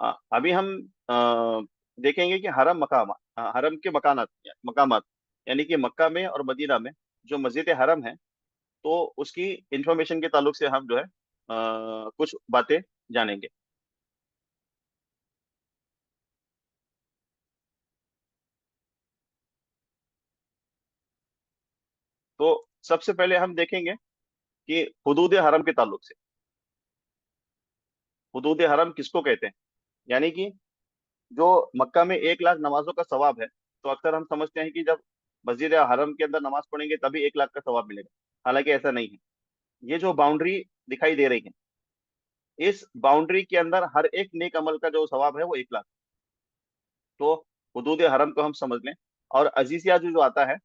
अभी हम देखेंगे कि हरम के मकामात, यानी कि मक्का में और मदीना में जो मस्जिद हरम है, तो उसकी इंफॉर्मेशन के ताल्लुक से हम जो है कुछ बातें जानेंगे। तो सबसे पहले हम देखेंगे कि हुदूद हरम के ताल्लुक से, हुदूद हरम किसको कहते हैं। यानी कि जो मक्का में 1 लाख नमाजों का सवाब है, तो अक्सर हम समझते हैं कि जब मस्जिद हरम के अंदर नमाज पढ़ेंगे तभी 1 लाख का सवाब मिलेगा। हालांकि ऐसा नहीं है। ये जो बाउंड्री दिखाई दे रही है, इस बाउंड्री के अंदर हर एक नेक अमल का जो सवाब है वो 1 लाख। तो हुदूद हरम को हम समझ लें। और अजीजिया जो जो आता है,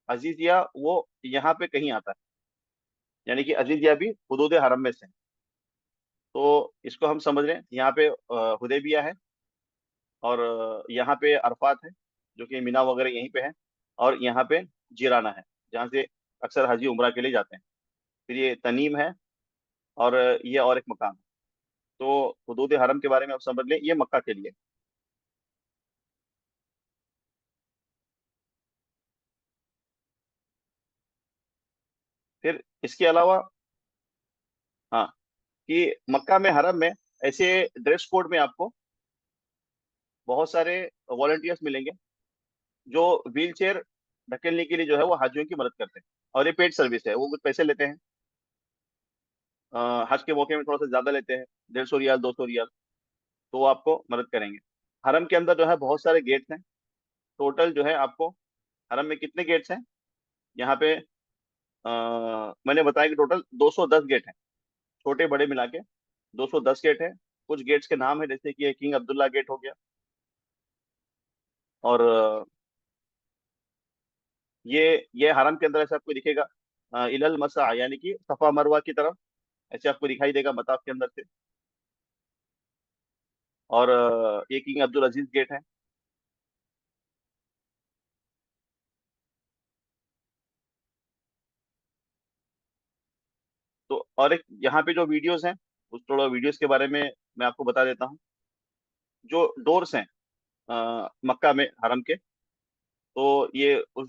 अजीजिया वो यहाँ पे कहीं आता है, यानी कि अजीजिया भी हुदूद हरम में से है। तो इसको हम समझ लें, यहाँ पे हुदैबिया है, और यहाँ पे अरफात है, जो कि मीना वगैरह यहीं पे है, और यहाँ पे जिराना है, जहाँ से अक्सर हाजी उम्रा के लिए जाते हैं। फिर ये तनीम है, और ये और एक मकाम है। तो हुदूद हरम के बारे में आप समझ लें, ये मक्का के लिए। फिर इसके अलावा, हाँ, कि मक्का में हरम में ऐसे ड्रेस कोड में आपको बहुत सारे वॉलंटियर्स मिलेंगे, जो व्हील चेयर ढकेलने के लिए जो है वो हाजियों की मदद करते हैं। और ये पेड सर्विस है, वो कुछ पैसे लेते हैं। हज के मौके में थोड़ा सा ज्यादा लेते हैं, 150 रियाल 200 रियाल। तो वो आपको मदद करेंगे। हरम के अंदर जो है बहुत सारे गेट्स हैं। टोटल जो है आपको, हरम में कितने गेट्स हैं यहाँ पे, मैंने बताया कि टोटल 210 गेट हैं, छोटे बड़े मिला के 210 गेट है। कुछ गेट्स के नाम है, जैसे कि किंग अब्दुल्ला गेट हो गया, और ये हरम के अंदर ऐसे आपको दिखेगा, इलल मसा, यानी कि सफा मरवा की तरफ, ऐसे आपको दिखाई देगा मताफ के अंदर से। और ये किंग अब्दुल अजीज गेट है। तो और एक यहाँ पे जो वीडियोस हैं, उस थोड़ा वीडियोस के बारे में मैं आपको बता देता हूँ। जो डोर्स हैं मक्का में हरम के, तो ये उस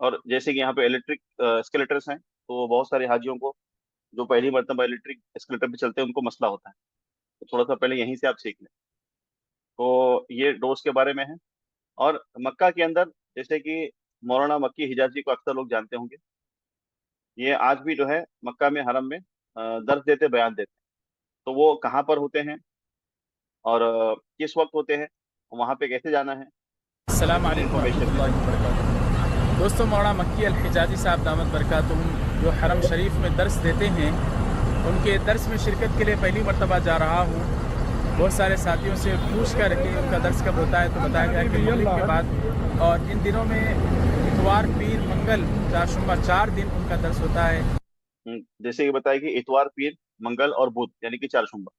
और जैसे कि यहाँ पे इलेक्ट्रिक एस्केलेटर्स हैं, तो बहुत सारे हाजियों को, जो पहली मरतबा इलेक्ट्रिक एस्केलेटर पे चलते हैं, उनको मसला होता है। तो थोड़ा सा पहले यहीं से आप सीख लें। तो ये डोर्स के बारे में है। और मक्का के अंदर, जैसे कि मौलाना मक्की हिजाजी को अक्सर लोग जानते होंगे, ये आज भी जो है मक्का में हरम में दर्स देते, बयान देते हैं। तो वो कहाँ पर होते हैं, और किस वक्त होते हैं, वहाँ पे कैसे जाना है, अस्सलाम पूरी वालेकुम इन्फॉर्मेशन है। रहमतुल्लाहि व बरकातहू। दोस्तों, मौलाना मक्की अल हिजाज़ी साहब दामत बरकातहूम जो हरम शरीफ में दर्स देते हैं, उनके दर्स में शिरकत के लिए पहली मरतबा जा रहा हूँ। बहुत सारे साथियों से पूछ कर कि उनका दर्स कब होता है, तो बताया गया कि मगरिब के बाद। और इन दिनों में इतवार, पीर, मंगल, चारशुम्बा 4 दिन उनका दर्स होता है। जैसे कि बताया कि इतवार, पीर, मंगल और बुध, यानी कि चारशुम्बा,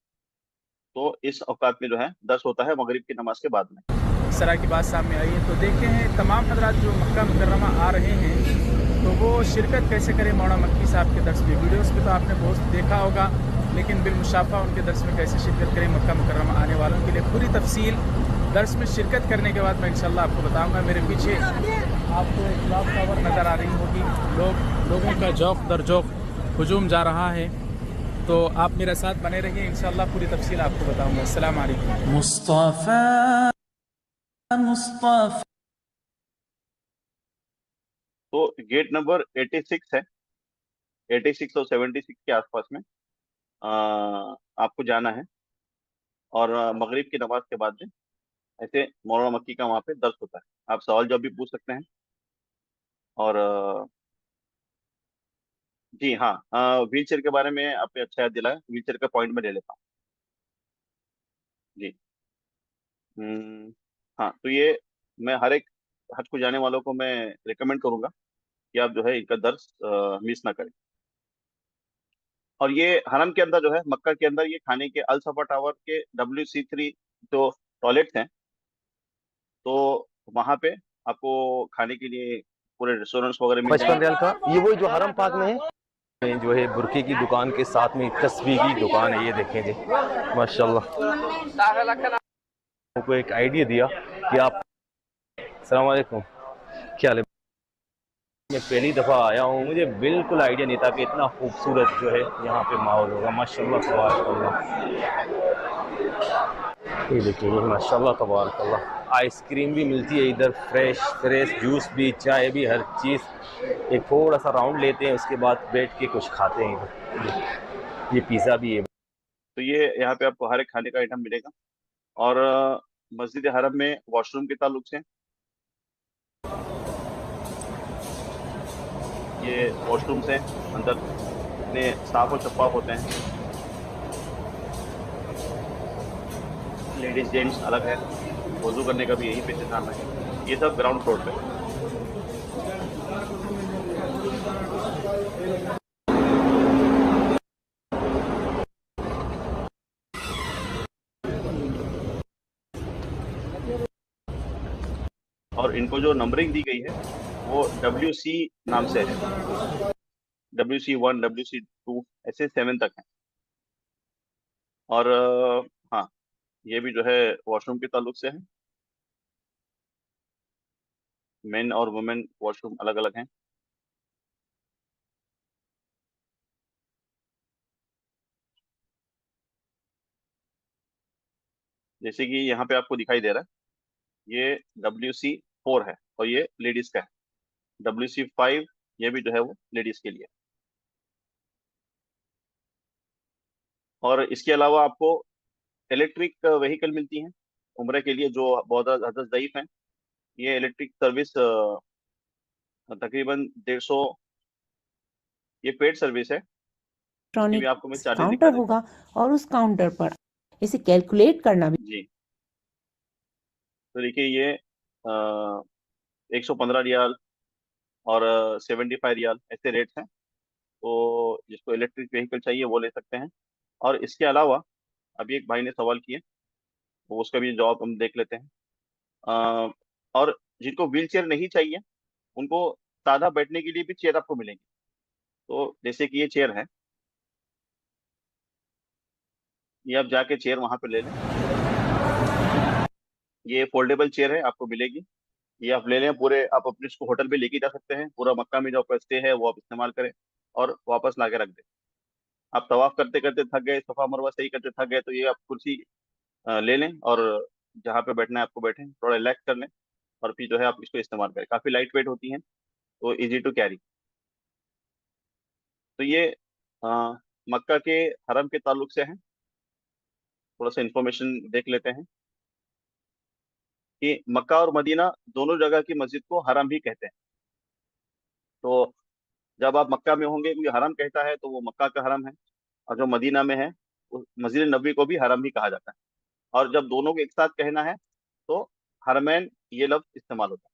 तो इस औकात में जो है दर्स होता है मगरिब की नमाज के बाद में। इस तरह की बात सामने आई है। तो देखते हैं तमाम हजरात जो मक्का मुकर्रमा आ रहे हैं, तो वो शिरकत कैसे करें मौलाना मक्की साहब के दर्स में। वीडियोस पे तो आपने बहुत देखा होगा, लेकिन बिलमुशाफा उनके दर्स में कैसे शिरकत करें, मक्का मुकर्रमा आने वालों के लिए पूरी तफसील दर्स में शिरकत करने के बाद मैं इंशाल्लाह आपको बताऊंगा। मेरे पीछे आपको एक क्लॉक टावर नज़र आ रही होगी। लोगों का जौक दर जौक हजूम जा रहा है। तो आप मेरे साथ बने रहिए, इंशाल्लाह पूरी तफसील आपको बताऊंगा। अस्सलाम वालेकुम। मुस्तफ़ा मुस्तफ़ा। तो गेट नंबर 86 है, 86 और 76 के आसपास में आपको जाना है। और मगरिब की नमाज के बाद में ऐसे मौलाना मक्की का वहाँ पे दर्स होता है। आप सवाल जवाब भी पूछ सकते हैं। और जी हाँ, व्हील चेयर के बारे में आपने अच्छा याद दिलाया, व्हील चेयर का पॉइंट में ले लेता हूँ। जी। हम्म, हाँ, तो ये मैं हर एक हज को जाने वालों को मैं रिकमेंड करूंगा कि आप जो है इनका दर्स मिस ना करें। और ये हरम के अंदर जो है, मक्का के अंदर, ये खाने के अल सफा टावर के WC3 जो टॉयलेट्स हैं, तो वहां पे आपको खाने के लिए पूरे रेस्टोरेंट्स वगैरह मिल 55 जाएंगे। रियाल का ये वही जो हरम पाक में है। जो है बुरके की दुकान के साथ में तस्वीर की दुकान है, ये देखें जी माशाल्लाह। को एक आइडिया दिया कि आप अस्सलाम वालेकुम, क्या हाल है। मैं पहली दफ़ा आया हूँ, मुझे बिल्कुल आइडिया नहीं था कि इतना खूबसूरत जो है यहाँ पे माहौल होगा। माशाल्लाह तबारकल्लाह, ये देखिए ये माशाल्लाह तबारकल्लाह। आइसक्रीम भी मिलती है इधर, फ्रेश फ्रेश जूस भी, चाय भी, हर चीज़। एक थोड़ा सा राउंड लेते हैं, उसके बाद बैठ के कुछ खाते हैं इधर। ये पिज़्ज़ा भी है। तो ये यहाँ पे आपको हर एक खाने का आइटम मिलेगा। और मस्जिद हरम में वॉशरूम के ताल्लुक से, ये वॉशरूम्स हैं अंदर, इतने साफ और शफाफ होते हैं। लेडीज जेंट्स अलग है, वजू करने का भी यहीं पे इंतजाम है। ये सब ग्राउंड फ्लोर पे। और इनको जो नंबरिंग दी गई है वो WC नाम से है। WC1, WC2, ऐसे 7 तक है। और हाँ, ये भी जो है वॉशरूम के ताल्लुक से है। मेन और वुमेन वॉशरूम अलग अलग हैं। जैसे कि यहाँ पे आपको दिखाई दे रहा है, ये WC4 है और ये लेडीज का है। WC5, ये भी जो है वो लेडीज के लिए। और इसके अलावा आपको इलेक्ट्रिक व्हीकल मिलती हैं उम्र के लिए, जो बहुत ज़्यादा ज़ईफ हैं। ये इलेक्ट्रिक सर्विस तकरीबन 150, ये पेड सर्विस है। इसके भी आपको मैं इलेक्ट्रॉनिक्स चार्जेस दिखा काउंटर देता होगा और उस काउंटर पर इसे कैलकुलेट करना भी। हूँ। जी। तो देखिए ये 115 रियाल और 75 रियाल, ऐसे रेट्स हैं। तो जिसको इलेक्ट्रिक व्हीकल चाहिए वो ले सकते हैं। और इसके अलावा अभी एक भाई ने सवाल किए, तो उसका भी जवाब हम देख लेते हैं। अ, और जिनको व्हील चेयर नहीं चाहिए, उनको सादा बैठने के लिए भी चेयर आपको मिलेंगी। तो जैसे कि ये चेयर है, ये आप जाके चेयर वहां पे ले लें। ये फोल्डेबल चेयर है, आपको मिलेगी। ये आप ले लें पूरे, आप अपने इसको होटल पे लेके जा सकते हैं। पूरा मक्का में जो आपका स्टे है वो आप इस्तेमाल करें और वापस ला के रख दें। आप तवाफ करते करते थक गए, सफा मरवा सही करते थक गए, तो ये आप कुर्सी ले लें और जहाँ पे बैठना है आपको बैठें, थोड़ा रिलैक्स कर लें, और फिर जो है आप इसको इस्तेमाल करें। काफ़ी लाइट वेट होती हैं, तो इजी टू कैरी। तो ये अ, मक्का के हरम के ताल्लुक से है। थोड़ा सा इन्फॉर्मेशन देख लेते हैं कि मक्का और मदीना दोनों जगह की मस्जिद को हरम ही कहते हैं। तो जब आप मक्का में होंगे, क्योंकि हरम कहता है तो वो मक्का का हरम है। और जो मदीना में है, उस मस्जिद नबी को भी हरम ही कहा जाता है। और जब दोनों को एक साथ कहना है तो हरमैन ये लफ्ज इस्तेमाल होता है।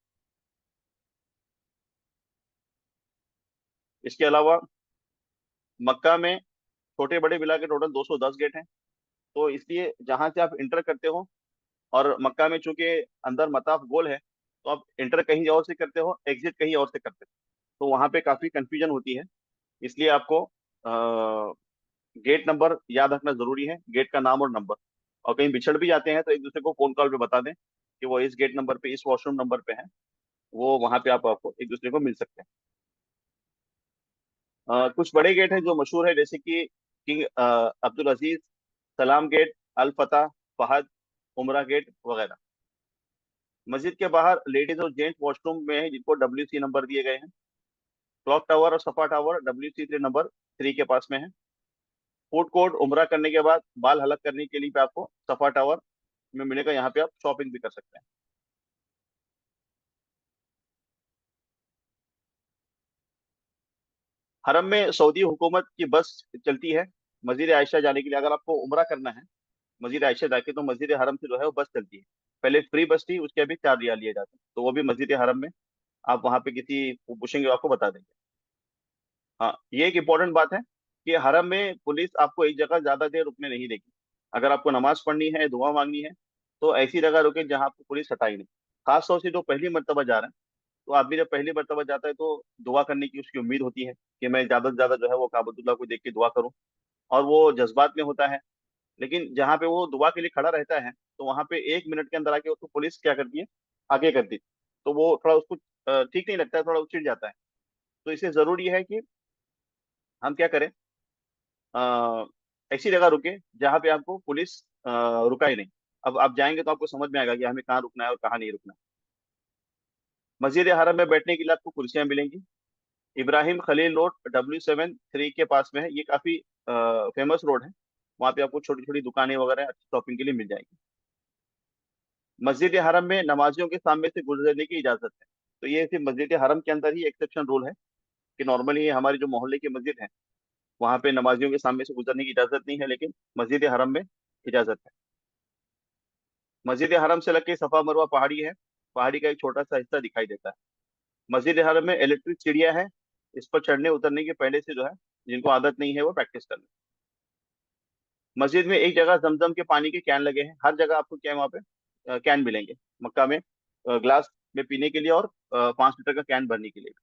इसके अलावा मक्का में छोटे बड़े मिला के टोटल 210 गेट हैं। तो इसलिए जहां से आप इंटर करते हो, और मक्का में चूंकि अंदर मताफ गोल है, तो आप इंटर कहीं और से करते हो, एग्जिट कहीं और से करते हो, तो वहां पे काफी कंफ्यूजन होती है। इसलिए आपको गेट नंबर याद रखना जरूरी है, गेट का नाम और नंबर। और कहीं बिछड़ भी जाते हैं तो एक दूसरे को फोन कॉल पे बता दें कि वो इस गेट नंबर पे, इस वॉशरूम नंबर पे है। वो वहां पे आपको एक दूसरे को मिल सकते हैं। कुछ बड़े गेट हैं जो मशहूर है, जैसे कि किंग अब्दुल अजीज, सलाम गेट, अल फतह, फहद, उमरा गेट वगैरह। मस्जिद के बाहर लेडीज और जेंट्स वॉशरूम में है, जिनको WC नंबर दिए गए हैं। क्लॉक टावर और सफा टावर WC3 नंबर 3 के पास में है। फूड कोर्ट उमरा करने के बाद बाल हलक करने के लिए भी आपको सफा टावर में मिलेगा। यहाँ पे आप शॉपिंग भी कर सकते हैं। हरम में सऊदी हुकूमत की बस चलती है मस्जिद आयशा जाने के लिए। अगर आपको उम्रा करना है मस्जिद आयशा जाके, तो मस्जिद हरम से जो है वो बस चलती है। पहले फ्री बस थी, उसके अभी 4 रियाल लिए जाते हैं, तो वो भी मस्जिद हरम में। आप वहां पे किसी को पूछेंगे, वो आपको बता देंगे। हाँ, ये एक इम्पोर्टेंट बात है कि हरम में पुलिस आपको एक जगह ज्यादा देर रुकने नहीं देगी। अगर आपको नमाज पढ़नी है, दुआ मांगनी है, तो ऐसी जगह रुके जहाँ आपको पुलिस हटाई नहीं। खास तौर से जो पहली मर्तबा जा रहे हैं, तो आदमी जब पहली मर्तबा जाता है तो दुआ करने की उसकी उम्मीद होती है कि मैं ज्यादा से ज्यादा जो है वो काबतुल्लाह को देख के दुआ करूं, और वो जज्बात में होता है। लेकिन जहाँ पे वो दुआ के लिए खड़ा रहता है, तो वहां पे 1 मिनट के अंदर आके उसको पुलिस क्या करती है, आगे कर दी। तो वो थोड़ा उसको ठीक नहीं लगता है, थोड़ा चिढ़ जाता है। तो इसलिए जरूरी है कि हम क्या करें, अ, ऐसी जगह रुके जहाँ पे आपको पुलिस रुकाए नहीं। अब आप जाएंगे तो आपको समझ में आएगा कि हमें कहाँ रुकना है और कहाँ नहीं रुकना। मस्जिद हरम में बैठने के लिए आपको कुर्सियां मिलेंगी। इब्राहिम खलील रोड W73 के पास में है, ये काफी फेमस रोड है। वहाँ पे आपको छोटी छोटी दुकानें वगैरह अच्छी शॉपिंग के लिए मिल जाएगी। मस्जिद हरम में नमाजियों के सामने से गुजरने की इजाजत है। तो ये सिर्फ मस्जिद हरम के अंदर ही एक्सेप्शन रूल है, कि नॉर्मली हमारी जो मोहल्ले की मस्जिद है, वहाँ पे नमाजियों के सामने से गुजरने की इजाजत नहीं है, लेकिन मस्जिद हरम में इजाजत है। मस्जिद हरम से लग के सफा मरवा पहाड़ी है, पहाड़ी का एक छोटा सा हिस्सा दिखाई देता है। मस्जिद हरम में इलेक्ट्रिक सीढ़ियां हैं, इस पर चढ़ने उतरने के पहले से जो है, जिनको आदत नहीं है वो प्रैक्टिस कर ले। मस्जिद में एक जगह जमजम के पानी के कैन लगे हैं। हर जगह आपको क्या है वहाँ पे कैन मिलेंगे मक्का में, ग्लास में पीने के लिए, और 5 लीटर का कैन भरने के लिए।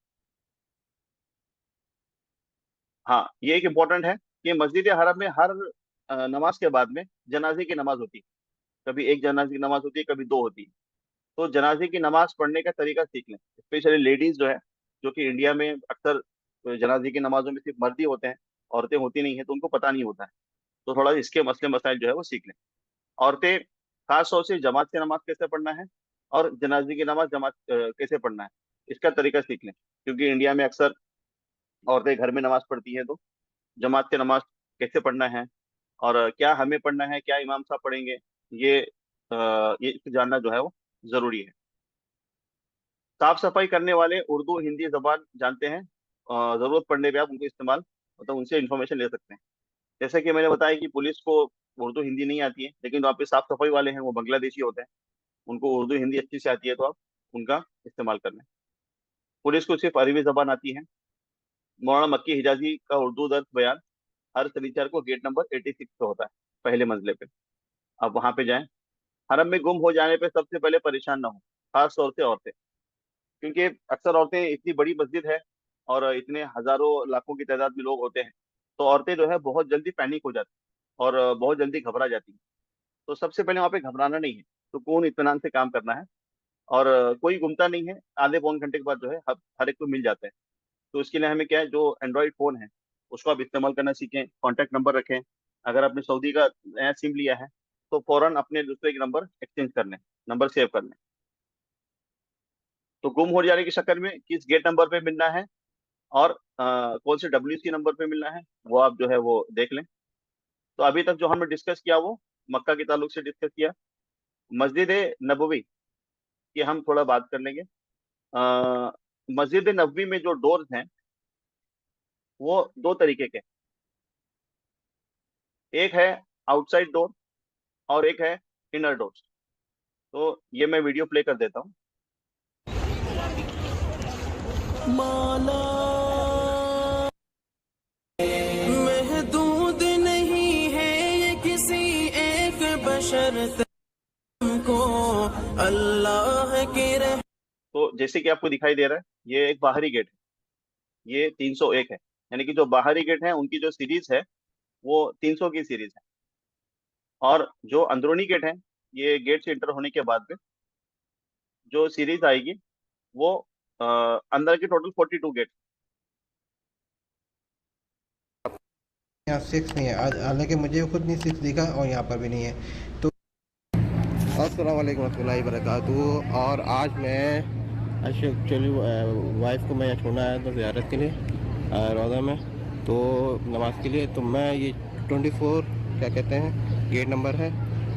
हाँ, ये एक इम्पोर्टेंट है कि मस्जिद हरम में हर नमाज के बाद में जनाजे की नमाज होती है। कभी एक जनाजे की नमाज होती है, कभी दो होती है। तो जनाजे की नमाज पढ़ने का तरीका सीख लें, स्पेशली लेडीज जो है, जो कि इंडिया में अक्सर जनाजे की नमाजों में सिर्फ मर्द ही होते हैं, औरतें होती नहीं है, तो उनको पता नहीं होता है। तो थोड़ा इसके मसले मसाइल जो है वो सीख लें। औरतें खास तौर से जमात से नमाज कैसे पढ़ना है, और जनाजे की नमाज जमात कैसे पढ़ना है, इसका तरीका सीख लें। क्योंकि इंडिया में अक्सर औरतें घर में नमाज पढ़ती हैं, तो जमात से नमाज कैसे पढ़ना है, और क्या हमें पढ़ना है, क्या इमाम साहब पढ़ेंगे, ये ये जानना जो है वो जरूरी है। साफ सफाई करने वाले उर्दू हिंदी जबान जानते हैं, जरूरत पड़ने पे आप उनको इस्तेमाल, मतलब उनसे इंफॉर्मेशन ले सकते हैं। जैसे कि मैंने बताया कि पुलिस को उर्दू हिंदी नहीं आती है, लेकिन वहाँ पे साफ सफाई वाले हैं, वो बांग्लादेशी होते हैं, उनको उर्दू हिंदी अच्छी से आती है, तो आप उनका इस्तेमाल कर लें। पुलिस को सिर्फ अरबी जबान आती है। मौलाना मक्की हिजाजी का उर्दू दर्ज बयान हर शनिचर को गेट नंबर 86 पे होता है, पहले मंजिले पे। आप वहां पे जाएं। हरम में गुम हो जाने पे सबसे पहले परेशान ना हो, खास तौर से औरतें। क्योंकि अक्सर औरतें, इतनी बड़ी मस्जिद है और इतने हजारों लाखों की तादाद में लोग होते हैं, तो औरतें जो है बहुत जल्दी पैनिक हो जाती हैं और बहुत जल्दी घबरा जाती हैं। तो सबसे पहले वहाँ पे घबराना नहीं है, सुकून इत्मीनान से काम करना है। और कोई गुमता नहीं है, आधे पौन घंटे के बाद जो है हर एक को मिल जाता है। तो इसके लिए हमें क्या है, जो एंड्रॉइड फोन है उसको आप इस्तेमाल करना सीखें, कॉन्टैक्ट नंबर रखें। अगर आपने सऊदी का नया सिम लिया है, तो फौरन अपने दूसरे के नंबर एक्सचेंज कर लें, नंबर सेव कर लें। तो गुम हो जाने के चक्कर में किस गेट नंबर पे मिलना है, और कौन से WC नंबर पे मिलना है, वो आप जो है वो देख लें। तो अभी तक जो हमने डिस्कस किया वो मक्का के ताल्लुक से डिस्कस किया। मस्जिद नबवी की हम थोड़ा बात कर लेंगे। मस्जिद नबवी में जो डोर्स हैं वो दो तरीके के हैं। एक है आउटसाइड डोर, और एक है इनर डोर। तो ये मैं वीडियो प्ले कर देता हूँ। महदूद नहीं है ये किसी एक बशर को, अल्लाह के रह। तो जैसे कि आपको दिखाई दे रहा है, ये एक बाहरी गेट है, ये 301 है। यानी कि जो बाहरी गेट है उनकी जो सीरीज है वो 300 की सीरीज है। और जो अंदरूनी गेट है, ये गेट से इंटर होने के बाद में जो सीरीज आएगी वो अंदर के टोटल 42 गेट। यहाँ 6 नहीं है आज, हालांकि मुझे खुद नहीं 6 दिखा और यहाँ पर भी नहीं है। तो अस्सलाम वालेकुम रहमतुल्लाहि वबरकातुहू। और आज मैं एक्चुअली वाइफ को मैं यहाँ छोड़ना आया था ज़ियारत के लिए रोज़ा में, तो नमाज के लिए। तो मैं ये 24 क्या कहते हैं गेट नंबर है,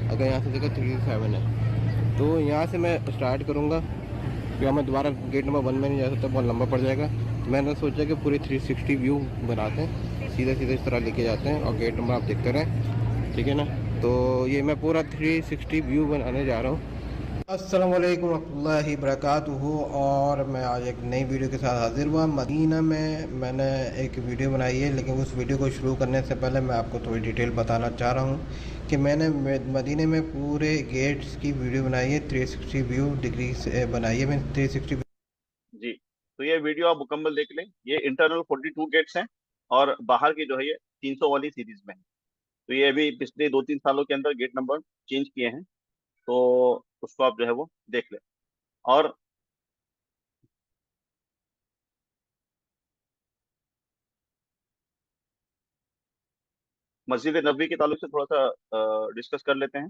अगर यहाँ से देखो 37 है। तो यहाँ से मैं स्टार्ट करूँगा, क्योंकि मैं दोबारा गेट नंबर 1 में नहीं जा सकता, बहुत लंबा पड़ जाएगा। मैंने सोचा कि पूरे 360 व्यू बनाते हैं, सीधे सीधे इस तरह लेके जाते हैं और गेट नंबर आप देखते रहें, ठीक है ना। तो ये मैं पूरा 360 व्यू बनाने जा रहा हूँ। अस्सलाम वालेकुम रहमतुल्लाहि बरकातुहू। और मैं आज एक नई वीडियो के साथ हाजिर हुआ। मदीना में मैंने एक वीडियो बनाई है, लेकिन उस वीडियो को शुरू करने से पहले मैं आपको थोड़ी डिटेल बताना चाह रहा हूँ कि मैंने मदीने में पूरे गेट्स की वीडियो बनाई है, 360 व्यू डिग्री से बनाई है। मैं 360 जी, तो ये वीडियो आप मुकम्मल देख लें। ये इंटरनल 42 गेट्स हैं और बाहर की जो है ये 300 वाली सीरीज में है। तो ये अभी पिछले 2-3 सालों के अंदर गेट नंबर चेंज किए हैं, तो उसको आप जो है वो देख लें। और मस्जिद नबवी के ताल्लुक से थोड़ा सा डिस्कस कर लेते हैं।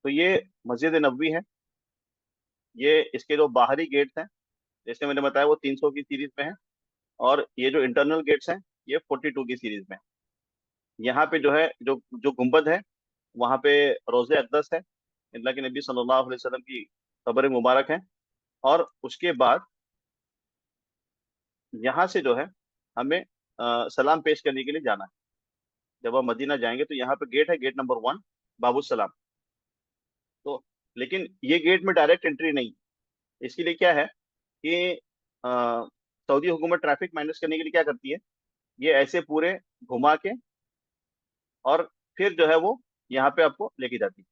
तो ये मस्जिद नबवी है। ये इसके जो बाहरी गेट्स हैं, जैसे मैंने बताया, वो 300 की सीरीज में है। और ये जो इंटरनल गेट्स हैं, ये 42 की सीरीज में है। यहाँ पे जो है, जो जो गुंबद है, वहाँ पे रोज़े अक़दस है, अल्लाह के नबी सल्लल्लाहु अलैहि वसल्लम की कब्र मुबारक है। और उसके बाद यहाँ से जो है हमें सलाम पेश करने के लिए जाना है। जब हम मदीना जाएंगे तो यहाँ पे गेट है, गेट नंबर 1, बाबू सलाम। तो लेकिन ये गेट में डायरेक्ट एंट्री नहीं है। इसके लिए क्या है कि अ, सऊदी हुकूमत ट्रैफिक मैनेज करने के लिए क्या करती है, ये ऐसे पूरे घुमा के और फिर जो है वो यहाँ पे आपको लेके जाती है।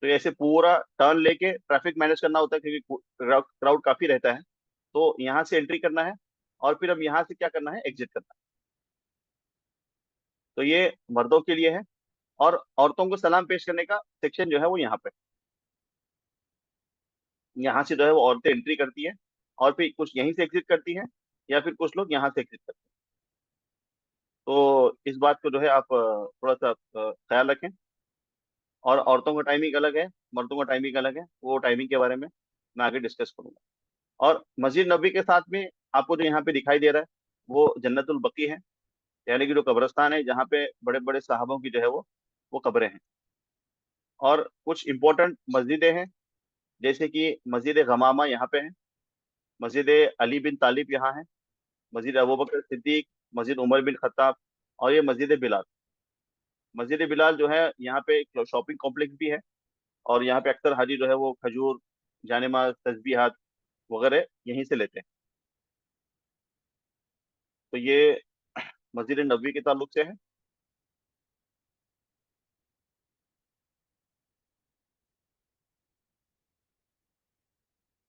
तो ऐसे पूरा टर्न लेके ट्रैफिक मैनेज करना होता है, क्योंकि क्राउड काफी रहता है। तो यहाँ से एंट्री करना है और फिर अब यहाँ से क्या करना है, एग्जिट करना है। तो ये मर्दों के लिए है। और औरतों को सलाम पेश करने का सेक्शन जो है वो यहाँ पे, यहाँ से जो है वो औरतें एंट्री करती है और फिर कुछ यहीं से एग्जिट करती हैं, या फिर कुछ लोग यहाँ से एग्जिट करते हैं। तो इस बात को जो है आप थोड़ा सा ख्याल रखें। और औरतों का टाइमिंग अलग है, मर्दों का टाइमिंग अलग है। वो टाइमिंग के बारे में मैं आगे डिस्कस करूंगा। और मस्जिद नबी के साथ में आपको जो यहाँ पे दिखाई दे रहा है, वो जन्नतुल बकी है, यानी कि जो कब्रिस्तान है जहाँ पे बड़े बड़े साहबों की जो है वो कब्रें हैं। और कुछ इंपॉर्टेंट मस्जिदें हैं, जैसे कि मस्जिद गमामा यहाँ पे है, मस्जिद अली बिन तालिब यहाँ है, मस्जिद अबू बकर सिद्दीक, मस्जिद उमर बिन खत्ताब, और ये मस्जिद बिलाल। मस्जिद बिलाल जो है यहाँ पे एक शॉपिंग कॉम्प्लेक्स भी है। और यहाँ पे अक्सर हाजी जो है वो खजूर, जानेमाज, तस्बीहात वगैरह यहीं से लेते हैं। तो ये मस्जिद नबवी के ताल्लुक से है।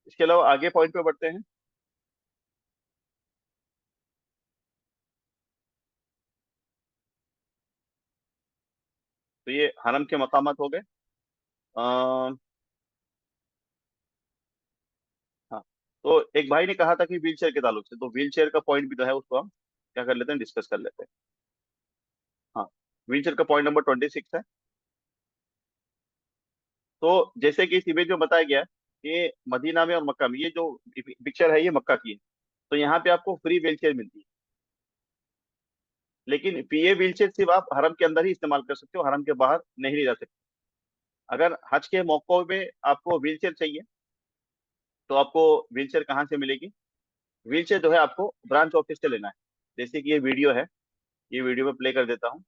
इसके अलावा आगे पॉइंट पे बढ़ते हैं। तो ये हरम के मकामात हो गए। अ, हाँ, तो एक भाई ने कहा था कि व्हील चेयर के ताल्लुक से, तो व्हील चेयर का पॉइंट भी जो है उसको हम क्या कर लेते हैं, डिस्कस कर लेते हैं। हाँ, व्हील चेयर का पॉइंट नंबर 26 है। तो जैसे कि इस इमेज में बताया गया है कि मदीना में और मक्का में, ये जो पिक्चर है ये मक्का की है। तो यहाँ पे आपको फ्री व्हील चेयर मिलती है। लेकिन ये व्हील चेयर सिर्फ आप हरम के अंदर ही इस्तेमाल कर सकते हो, हरम के बाहर नहीं ले जा सकते। अगर हज के मौकों में आपको व्हील चेयर चाहिए, तो आपको व्हील चेयर कहाँ से मिलेगी? व्हील चेयर जो है आपको ब्रांच ऑफिस से लेना है। जैसे कि ये वीडियो है, ये वीडियो में प्ले कर देता हूँ।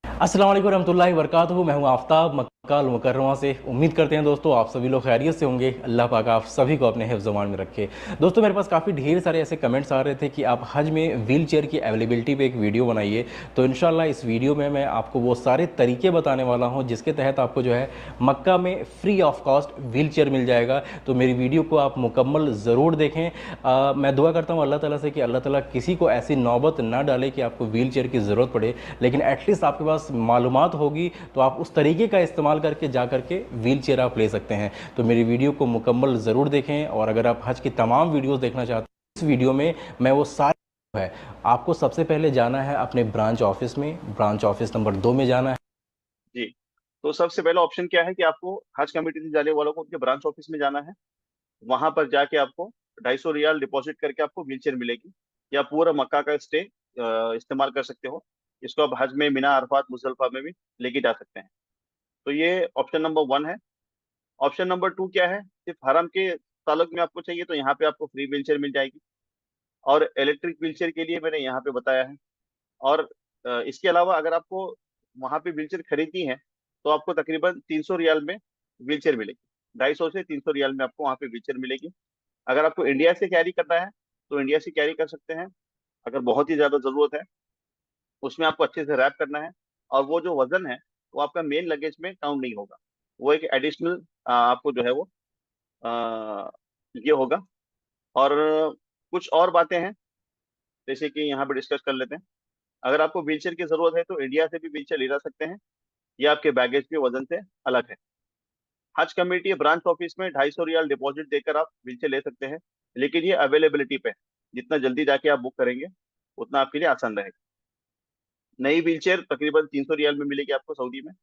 अस्सलाम वालेकुम रहमतुल्लाहि वबरकातुहू। मैं हूं आफ्ताब, मक्का अल मुकर्रमा से। उम्मीद करते हैं दोस्तों आप सभी लोग खैरियत से होंगे। अल्लाह पाक आप सभी को अपने हिफ्ज़-ओ-मान में रखे। दोस्तों मेरे पास काफ़ी ढेर सारे ऐसे कमेंट्स आ रहे थे कि आप हज में व्हील चेयर की अवेलेबिलिटी पे एक वीडियो बनाइए। तो इंशाल्लाह इस वीडियो में मैं आपको वो सारे तरीके बताने वाला हूँ जिसके तहत आपको जो है मक्का में free of cost wheelchair मिल जाएगा। तो मेरी वीडियो को आप मुकम्मल ज़रूर देखें। मैं दुआ करता हूँ अल्लाह ताला से कि अल्लाह ताला किसी को ऐसी नौबत ना डाले कि आपको व्हील चेयर की ज़रूरत पड़े, लेकिन एटलीस्ट आपके पास मालूमात होगी तो आप उस तरीके का इस्तेमाल करके जा करके व्हील चेयर आप ले सकते हैं। तो मेरी वीडियो को मुकम्मल ज़रूर देखें। और अगर आप हज की तमाम वीडियोस देखना चाहते हैं, इस वीडियो में मैं वो सारे है। आपको सबसे पहले जाना है अपने ब्रांच ऑफिस में, ब्रांच ऑफिस नंबर 2 में जाना है। जी, तो सबसे पहला ऑप्शन क्या है कि आपको हज कमेटी से जाने वालों को उनके ब्रांच ऑफिस में जाना है। वहां पर जाके आपको 250 रियाल डिपॉजिट करके आपको व्हीलचेयर मिलेगी, या पूरा मक्का का स्टे इस्तेमाल कर सकते हो। इसको आप हज में मिना, अरफात, मुजदलिफा में भी लेके जा सकते हैं। तो ये ऑप्शन नंबर 1 है। ऑप्शन नंबर 2 क्या है? सिर्फ हरम के ताल्लुक में आपको चाहिए तो यहाँ पे आपको फ्री व्हील चेयर मिल जाएगी। और इलेक्ट्रिक व्हील चेयर के लिए मैंने यहाँ पे बताया है। और इसके अलावा अगर आपको वहाँ पे व्हील चेयर खरीदनी है तो आपको तकरीबन 300 रियाल में व्हील चेयर मिलेगी। 250 से 300 रियाल में आपको वहाँ पे व्हील चेयर मिलेगी। अगर आपको इंडिया से कैरी करना है तो इंडिया से कैरी कर सकते हैं। अगर बहुत ही ज्यादा जरूरत है उसमें आपको अच्छे से रैप करना है। और वो जो वजन है वो आपका मेन लगेज में काउंट नहीं होगा। वो एक एडिशनल आपको जो है वो अ, ये होगा। और कुछ और बातें हैं जैसे कि यहाँ पे डिस्कस कर लेते हैं। अगर आपको व्हीलचेयर की जरूरत है तो इंडिया से भी व्हीलचेयर ले जा सकते हैं। ये आपके बैगेज के वजन से अलग है। हज कमेटी ब्रांच ऑफिस में 250 रियाल डिपॉजिट देकर आप व्हीलचेयर ले सकते हैं। लेकिन ये अवेलेबिलिटी पे है। जितना जल्दी जाके आप बुक करेंगे उतना आपके लिए आसान रहेगा। नई व्हीलचेयर तकरीबन 300 रियाल में मिलेगी आपको सऊदी में।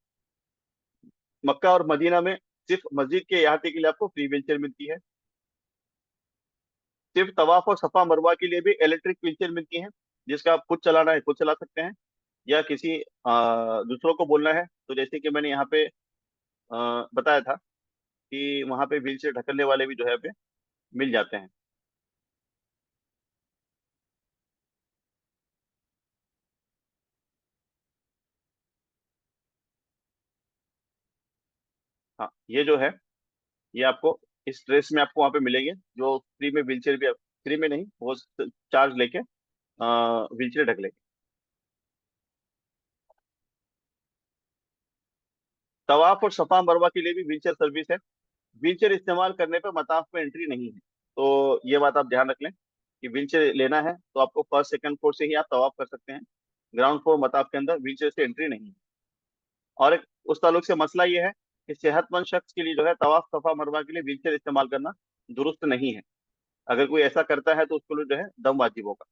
मक्का और मदीना में सिर्फ मस्जिद के इहाते के लिए आपको फ्री व्हीलचेयर मिलती है। सिर्फ तवाफ और सफा मरवा के लिए भी इलेक्ट्रिक व्हीलचेयर मिलती है। जिसका आप खुद चलाना है खुद चला सकते हैं या किसी दूसरों को बोलना है तो जैसे कि मैंने यहाँ पे बताया था कि वहाँ पे व्हीलचेयर ढकलने वाले भी जो है पे मिल जाते हैं। हाँ ये जो है ये आपको इस ड्रेस में आपको वहाँ पे मिलेंगे जो फ्री में व्हीलचेयर भी फ्री में नहीं वो चार्ज लेके व्हीलचेयर ढक लेंगे। तवाफ और सफा मरवा के लिए भी व्हीलचेयर सर्विस है। व्हीलचेयर इस्तेमाल करने पर मताफ में एंट्री नहीं है। तो ये बात आप ध्यान रख लें कि व्हीलचेयर लेना है तो आपको फर्स्ट सेकंड फ्लोर से ही आप तवाफ कर सकते हैं। ग्राउंड फ्लोर मताफ के अंदर व्हीलचेयर से एंट्री नहीं है। और एक उस ताल्लुक से मसला ये है कि सेहतमंद शख्स के लिए जो है तवाफ सफा मरवा के लिए व्हीलचेयर इस्तेमाल करना दुरुस्त नहीं है। अगर कोई ऐसा करता है तो उसको लिए जो है दम वाजिब होगा।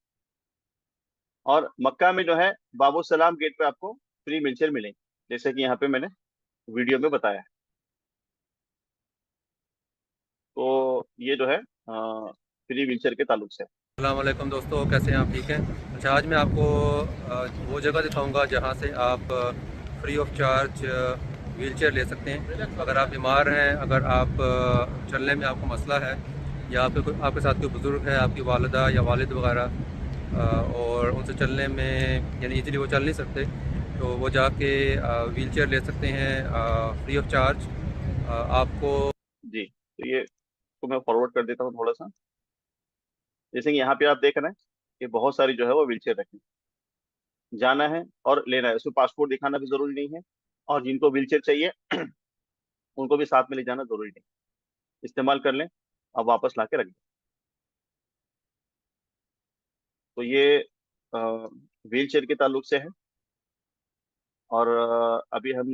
और मक्का में जो है बाबू सलाम गेट पे आपको फ्री व्हीलचेयर मिलेंगे जैसे कि यहाँ पे मैंने वीडियो में बताया है। तो ये जो है फ्री व्हीलचेयर के ताल्लुक से। अस्सलाम वालेकुम दोस्तों, कैसे हैं आप? ठीक हैं। अच्छा, आज मैं आपको वो जगह दिखाऊंगा जहाँ से आप free of charge wheel chair ले सकते हैं। अगर आप बीमार हैं, अगर आप चलने में आपको मसला है या आपके साथ कोई बुज़ुर्ग है, आपकी वालिदा या वालिद वगैरह, और उनसे चलने में यानी इजीली वो चल नहीं सकते, तो वो जाके व्हील चेयर ले सकते हैं फ्री ऑफ चार्ज। आपको जी तो ये को मैं फॉरवर्ड कर देता हूँ थोड़ा सा। जैसे कि यहाँ पे आप देख रहे हैं कि बहुत सारी जो है वो व्हीलचेयर रखी जाना है और लेना है। उसमें पासपोर्ट दिखाना भी जरूरी नहीं है। और जिनको व्हीलचेयर चाहिए उनको भी साथ में ले जाना जरूरी नहीं। इस्तेमाल कर लें अब वापस ला के रख दें। तो ये व्हील चेयर के ताल्लुक से है। और अभी हम